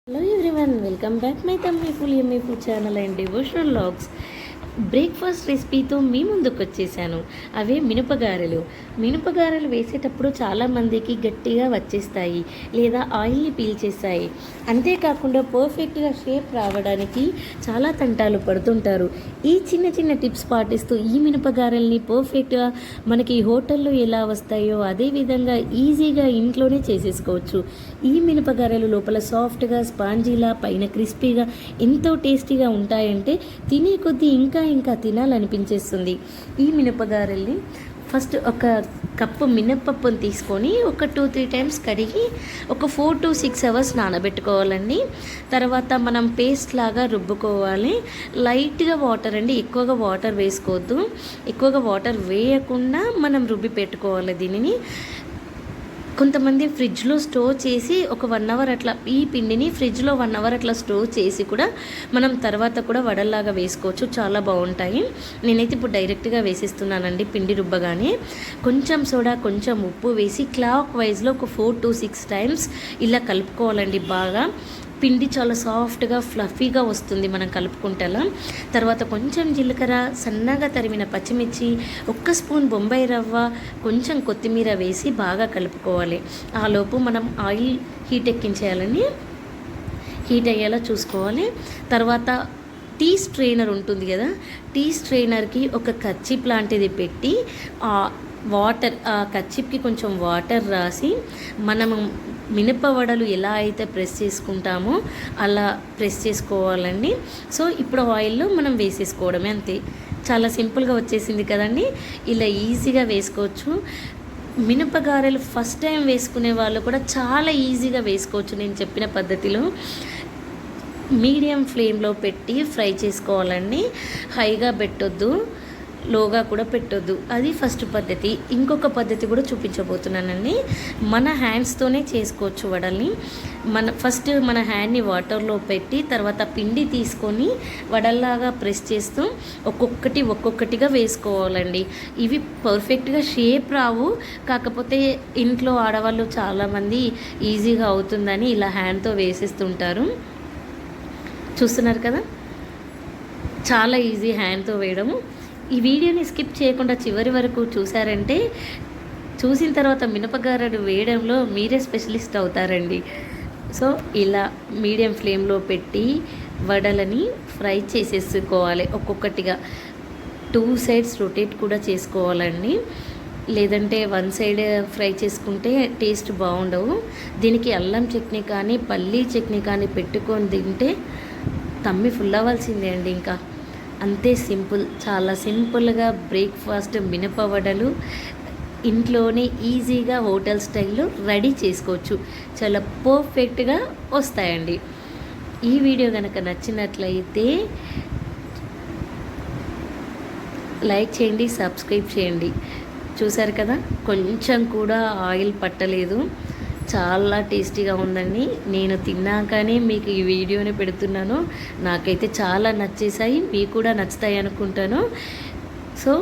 Hello everyone, welcome back my Yummy Food channel and devotional logs. Breakfast రెసిపీతో మీ ముందుకు వచ్చేసాను. అవే మినపగారెలు వేసేటప్పుడు చాలామందికి గట్టిగా వచ్చేస్తాయి లేదా ఆయిల్ని పీల్చేస్తాయి. అంతేకాకుండా పర్ఫెక్ట్గా షేప్ రావడానికి చాలా తంటాలు పడుతుంటారు. ఈ చిన్న చిన్న టిప్స్ పాటిస్తూ ఈ మినపగారెల్ని పర్ఫెక్ట్గా మనకి హోటల్లో ఎలా వస్తాయో అదేవిధంగా ఈజీగా ఇంట్లోనే చేసేసుకోవచ్చు. ఈ మినపగారెలు లోపల సాఫ్ట్గా స్పాంజీలా పైన క్రిస్పీగా ఎంతో టేస్టీగా ఉంటాయంటే తినే కొద్దీ ఇంకా తినాలనిపించేస్తుంది. ఈ మినపగారెల్ని ఫస్ట్ ఒక కప్పు మినప్పప్పుని తీసుకొని ఒక 2-3 టైమ్స్ కడిగి ఒక 4 to 6 అవర్స్ నానబెట్టుకోవాలండి. తర్వాత మనం పేస్ట్ లాగా రుబ్బుకోవాలి. లైట్గా వాటర్ అండి, ఎక్కువగా వాటర్ వేసుకోవద్దు. ఎక్కువగా వాటర్ వేయకుండా మనం రుబ్బి పెట్టుకోవాలి దీనిని. కొంతమంది ఫ్రిడ్జ్లో స్టోర్ చేసి ఒక 1 అవర్ అట్లా ఈ పిండిని ఫ్రిడ్జ్లో 1 అవర్ అట్లా స్టోర్ చేసి కూడా మనం తర్వాత కూడా వడల్లాగా వేసుకోవచ్చు, చాలా బాగుంటాయి. నేనైతే ఇప్పుడు డైరెక్ట్గా వేసేస్తున్నానండి. పిండి రుబ్బగానే కొంచెం సోడా కొంచెం ఉప్పు వేసి క్లాక్ వైజ్లో ఒక 4 to 6 టైమ్స్ ఇలా కలుపుకోవాలండి. బాగా పిండి చాలా సాఫ్ట్గా ఫ్లఫీగా వస్తుంది మనం కలుపుకుంటేలా. తర్వాత కొంచెం జీలకర్ర, సన్నగా తరిమిన పచ్చిమిర్చి, 1 స్పూన్ బొంబాయి రవ్వ, కొంచెం కొత్తిమీర వేసి బాగా కలుపుకోవాలి. ఆలోపు మనం ఆయిల్ హీట్ ఎక్కించేయాలని హీట్ అయ్యేలా చూసుకోవాలి. తర్వాత టీ స్ట్రెయినర్ ఉంటుంది కదా, టీ స్ట్రెయినర్కి ఒక కర్చీప్ లాంటిది పెట్టి వాటర్ ఆ కర్చీప్కి కొంచెం వాటర్ రాసి మనము మినపవడలు ఎలా అయితే ప్రెస్ చేసుకుంటామో అలా ప్రెస్ చేసుకోవాలండి. సో ఇప్పుడు ఆయిల్లో మనం వేసేసుకోవడమే, అంతే. చాలా సింపుల్గా వచ్చేసింది కదండి. ఇలా ఈజీగా వేసుకోవచ్చు. మినపగారెలు ఫస్ట్ టైం వేసుకునే వాళ్ళు కూడా చాలా ఈజీగా వేసుకోవచ్చు. నేను చెప్పిన పద్ధతిలో మీడియం ఫ్లేమ్లో పెట్టి ఫ్రై చేసుకోవాలండి. హైగా పెట్టొద్దు, లోగా కూడా పెట్టొద్దు. అది ఫస్ట్ పద్ధతి. ఇంకొక పద్ధతి కూడా చూపించబోతున్నానండి. మన హ్యాండ్స్తోనే చేసుకోవచ్చు వడల్ని. ఫస్ట్ మన హ్యాండ్ని వాటర్లో పెట్టి తర్వాత పిండి తీసుకొని వడల్లాగా ప్రెస్ చేస్తూ ఒక్కొక్కటిగా వేసుకోవాలండి. ఇవి పర్ఫెక్ట్గా షేప్ రావు, కాకపోతే ఇంట్లో ఆడవాళ్ళు చాలామంది ఈజీగా అవుతుందని ఇలా హ్యాండ్తో వేసేస్తుంటారు. చూస్తున్నారు కదా, చాలా ఈజీ హ్యాండ్తో వేయడము. ఈ వీడియోని స్కిప్ చేయకుండా చివరి వరకు చూసారంటే చూసిన తర్వాత మినపగారెలు వేయడంలో మీరే స్పెషలిస్ట్ అవుతారండి. సో ఇలా మీడియం ఫ్లేమ్లో పెట్టి వడలని ఫ్రై చేసేసుకోవాలి. ఒక్కొక్కటిగా 2 sides రొటేట్ కూడా చేసుకోవాలండి. లేదంటే 1 side ఫ్రై చేసుకుంటే టేస్ట్ బాగుండవు. దీనికి అల్లం చట్నీ కానీ పల్లీ చట్నీ కానీ పెట్టుకొని తింటే తమ్మి ఫుల్ అవ్వాల్సిందే అండి. ఇంకా అంతే సింపుల్, చాలా సింపుల్గా బ్రేక్ఫాస్ట్ మినపవడలు ఇంట్లోనే ఈజీగా హోటల్ స్టైల్లో రెడీ చేసుకోవచ్చు. చాలా పర్ఫెక్ట్గా వస్తాయండి. ఈ వీడియో కనుక నచ్చినట్లయితే లైక్ చేయండి, సబ్స్క్రైబ్ చేయండి. చూసారు కదా, కొంచెం కూడా ఆయిల్ పట్టలేదు. చాలా టేస్టీగా ఉందండి. నేను తిన్నాకనే మీకు ఈ వీడియోని పెడుతున్నాను. నాకైతే చాలా నచ్చేసాయి, మీకు కూడా నచ్చుతాయి అనుకుంటాను. సో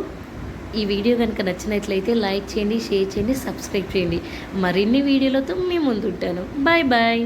ఈ వీడియో కనుక నచ్చినట్లయితే లైక్ చేయండి, షేర్ చేయండి, సబ్స్క్రైబ్ చేయండి. మరిన్ని వీడియోలతో మీ ముందు ఉంటాను. Bye bye.